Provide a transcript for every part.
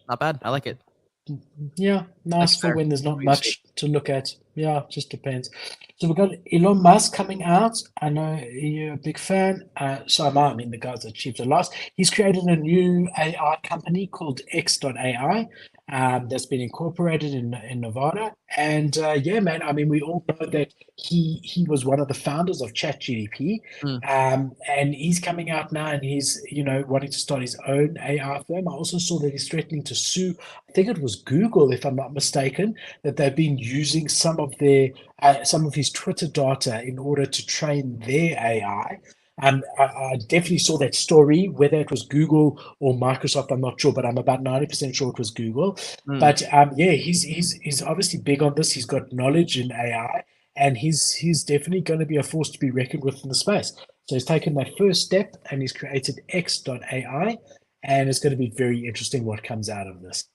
Not bad. I like it. Yeah, That's nice for fair. when there's not Pretty sweet. much to look at. Yeah, just depends. So we've got Elon Musk coming out. I know you're a big fan. So am I. I mean, the guy's achieved a lot. He's created a new AI company called X.AI that's been incorporated in Nevada. And yeah, man, I mean, we all know that he was one of the founders of ChatGPT. Mm. And he's coming out now and he's, wanting to start his own AI firm. I also saw that he's threatening to sue, I think it was Google, if I'm not mistaken, that they've been using some of his Twitter data in order to train their AI. I definitely saw that story, whether it was Google or Microsoft, I'm not sure, but I'm about 90% sure it was Google. Mm. But yeah, he's obviously big on this. He's got knowledge in AI, and he's definitely going to be a force to be reckoned with in the space. So he's taken that first step and he's created X.AI, and it's going to be very interesting what comes out of this.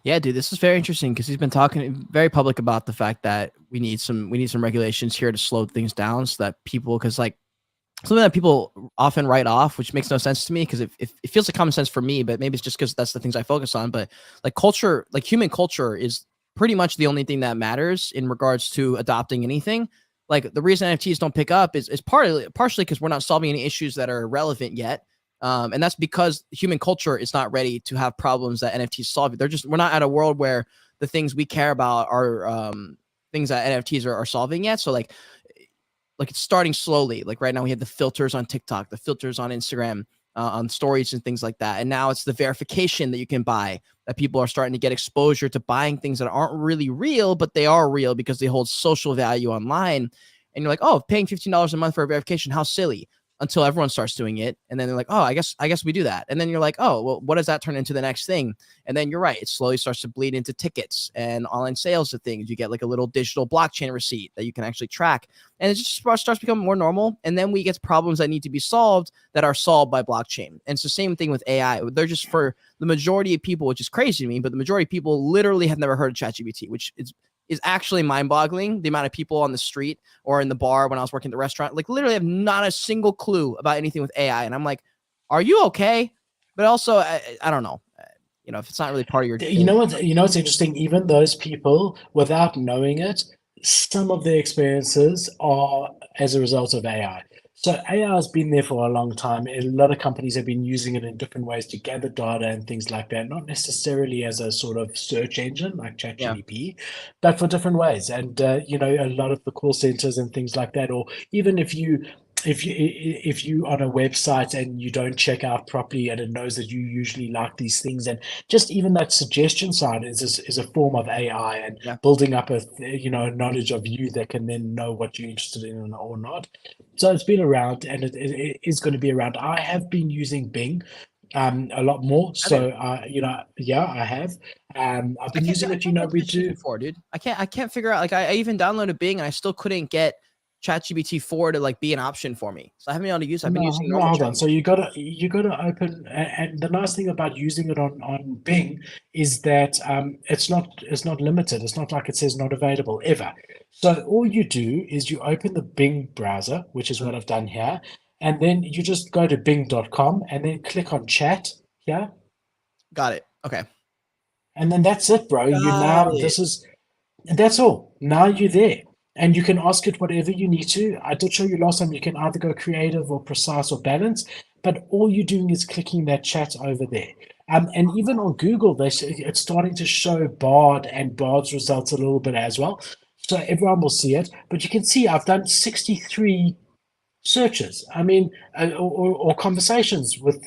Yeah, dude, this is very interesting because he's been talking very public about the fact that we need some regulations here to slow things down so that people, because like something that people often write off, which makes no sense to me because it feels like common sense for me, but maybe it's just because that's the things I focus on. But like culture, like human culture is pretty much the only thing that matters in regards to adopting anything. Like the reason NFTs don't pick up is partially because we're not solving any issues that are relevant yet. And that's because human culture is not ready to have problems that NFTs solve. We're not at a world where the things we care about are things that NFTs are solving yet. So like it's starting slowly. Like right now we have the filters on TikTok, the filters on Instagram, on stories and things like that. And now it's the verification that you can buy, that people are starting to get exposure to buying things that aren't really real, but they are real because they hold social value online. And you're like, oh, paying $15 a month for a verification, how silly. Until everyone starts doing it. And then they're like, oh, I guess we do that. And then you're like, oh, well, what does that turn into the next thing? And then you're right. It slowly starts to bleed into tickets and online sales of things. You get like a little digital blockchain receipt that you can actually track. And it just starts becoming more normal. And then we get problems that need to be solved that are solved by blockchain. And it's the same thing with AI. They're just, for the majority of people, which is crazy to me, but the majority of people literally have never heard of ChatGPT, which is actually mind-boggling. The amount of people on the street or in the bar when I was working at the restaurant, like literally have not a single clue about anything with AI. And I'm like, are you okay? But also, I don't know. If it's not really part of your You day. know what? You know what's interesting? Even those people, without knowing it, some of their experiences are as a result of AI. So AI has been there for a long time. A lot of companies have been using it in different ways to gather data and things like that, not necessarily as a sort of search engine like Yeah. ChatGPT, but for different ways. And a lot of the call centers and things like that, or even if you on a website and you don't check out properly and it knows that you usually like these things, and just even that suggestion side is a form of AI and Yeah. building up a knowledge of you that can then know what you're interested in or not. So it's been around and it is going to be around. I have been using Bing a lot more. I didn't. So yeah, I have. I've I been using I it. can't get We do. ChatGPT 4, dude. I can't figure out. Like I even downloaded Bing and I still couldn't get ChatGPT 4 to like be an option for me. So I haven't been able to use. I've been No, using no, normal hold on. So ChatGPT. you gotta open, and the nice thing about using it on Bing is that it's not limited. It's not like it says not available ever. So all you do is you open the Bing browser, which is Mm, what I've done here, and then you just go to Bing.com and then click on chat here, got it. Okay. and then that's it, bro. You Got now it. this is That's all. Now you're there. And you can ask it whatever you need to. I did show you last time you can either go creative or precise or balance, but all you're doing is clicking that chat over there. And even on Google, it's starting to show Bard and Bard's results a little bit as well. So everyone will see it. But you can see I've done 63 searches. I mean, or conversations with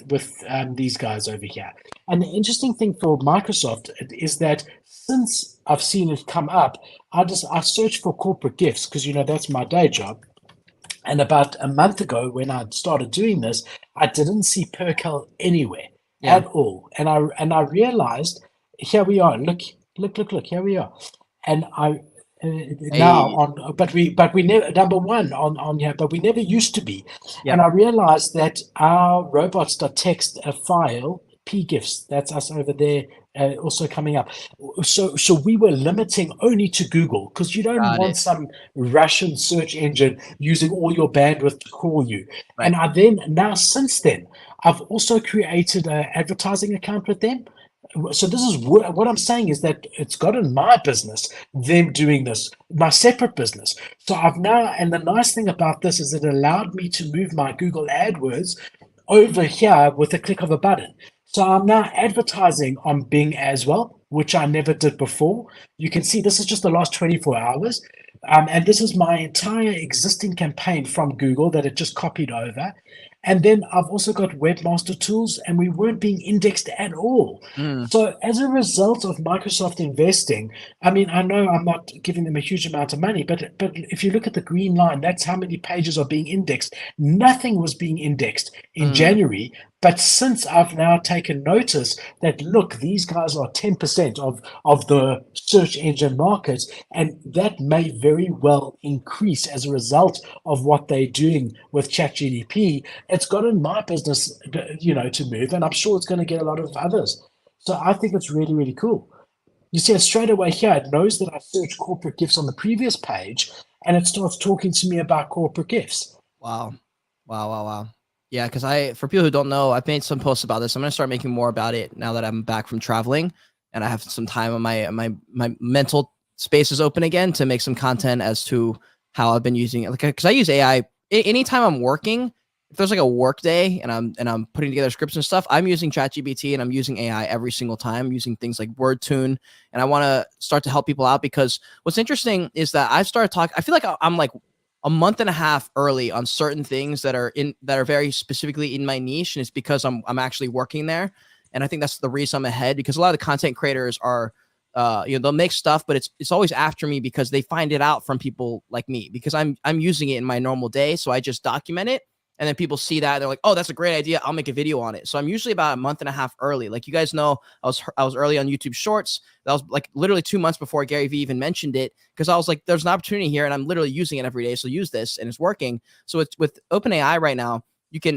these guys over here. And the interesting thing for Microsoft is that since I've seen it come up, I search for corporate gifts because that's my day job. And about a month ago, when I started doing this, I didn't see Perkel anywhere Yeah. at all. And I realized, here we are. Look, look, look, look. Here we are. And I now Hey. on, but we never number one on here, but we never used to be. And Yep. I realized that our robots.txt a file pgifs, that's us over there, also coming up. So we were limiting only to Google because you don't Got want it. some Russian search engine using all your bandwidth to call you. Right. And I then now since then I've also created an advertising account with them. So this is what I'm saying is that it's gotten my business, them doing this, my separate business. So I've now, and the nice thing about this is it allowed me to move my Google AdWords over here with a click of a button. So I'm now advertising on Bing as well, which I never did before. You can see this is just the last 24 hours. And this is my entire existing campaign from Google that it just copied over. And then I've also got webmaster tools, and we weren't being indexed at all. Mm, So as a result of Microsoft investing, I mean, I know I'm not giving them a huge amount of money, but if you look at the green line, that's how many pages are being indexed. Nothing was being indexed in mm, January. But since I've now taken notice that, look, these guys are 10% of the search engine market, and that may very well increase as a result of what they're doing with ChatGPT, it's gotten my business, to move, and I'm sure it's going to get a lot of others. So I think it's really, really cool. You see it straight away here. It knows that I searched corporate gifts on the previous page, and it starts talking to me about corporate gifts. wow. Wow. Wow. Wow. Yeah. Cause for people who don't know, I've made some posts about this. I'm going to start making more about it now that I'm back from traveling and I have some time on my mental space is open again to make some content as to how I've been using it. Like, cause I use AI anytime I'm working. If there's like a work day and I'm putting together scripts and stuff, I'm using ChatGPT and I'm using AI every single time. I'm using things like WordTune, and I want to start to help people out because what's interesting is that I've started talking. I feel like I'm like a month and a half early on certain things that are very specifically in my niche, and it's because I'm actually working there, and I think that's the reason I'm ahead because a lot of the content creators are. They'll make stuff, but it's always after me because they find it out from people like me because I'm using it in my normal day, so I just document it. And then people see that they're like, "Oh, that's a great idea. I'll make a video on it." So I'm usually about a month and a half early. Like you guys know, I was early on YouTube Shorts. That was like literally 2 months before Gary Vee even mentioned it because I was like, "There's an opportunity here, and I'm literally using it every day. So use this, and it's working." So it's with OpenAI right now. You can